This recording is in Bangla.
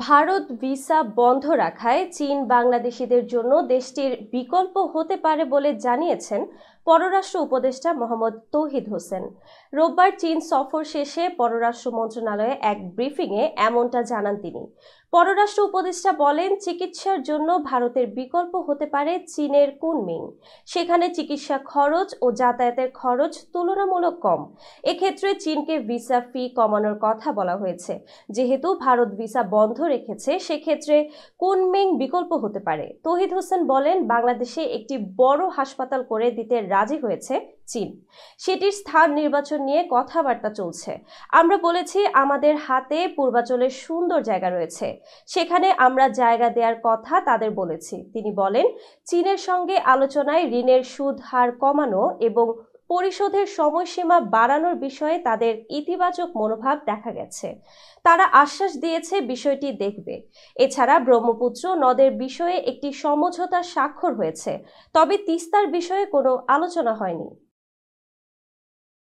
ভারত ভিসা বন্ধ রাখায় চীন বাংলাদেশিদের জন্য দেশটির বিকল্প হতে পারে বলে জানিয়েছেন পররাষ্ট্র উপদেষ্টা মোহাম্মদ তৌহিদ হোসেন। রোববার চীন সফর শেষে পররাষ্ট্র মন্ত্রণালয়ে এক ব্রিফিংয়ে এমনটা জানান তিনি। পররাষ্ট্র উপদেষ্টা বলেন, চিকিৎসার জন্য ভারতের বিকল্প হতে পারে চীনের কুনমিং। সেখানে চিকিৎসা খরচ ও যাতায়াতের খরচ তুলনামূলক কম। এক্ষেত্রে চীনকে ভিসা ফি কমানোর কথা বলা হয়েছে। যেহেতু ভারত ভিসা বন্ধ রেখেছে, সেক্ষেত্রে কুনমিং বিকল্প হতে পারে। তৌহিদ হোসেন বলেন, বাংলাদেশে একটি বড় হাসপাতাল করে দিতে রাজি হয়েছে চীন। সেটির স্থান নির্বাচন নিয়ে কথাবার্তা চলছে। আমরা বলেছি, আমাদের হাতে পূর্বাঞ্চলের সুন্দর জায়গা রয়েছে, সেখানে আমরা জায়গা দেওয়ার কথা তাদের বলেছি। তিনি বলেন, চীনের সঙ্গে আলোচনায় ঋণের সুদ হার কমানো এবং পরিশোধের সময়সীমা বাড়ানোর বিষয়ে তাদের ইতিবাচক মনোভাব দেখা গেছে। তারা আশ্বাস দিয়েছে বিষয়টি দেখবে। এছাড়া ব্রহ্মপুত্র নদের বিষয়ে একটি সমঝোতা স্বাক্ষর হয়েছে, তবে তিস্তার বিষয়ে কোনো আলোচনা হয়নি।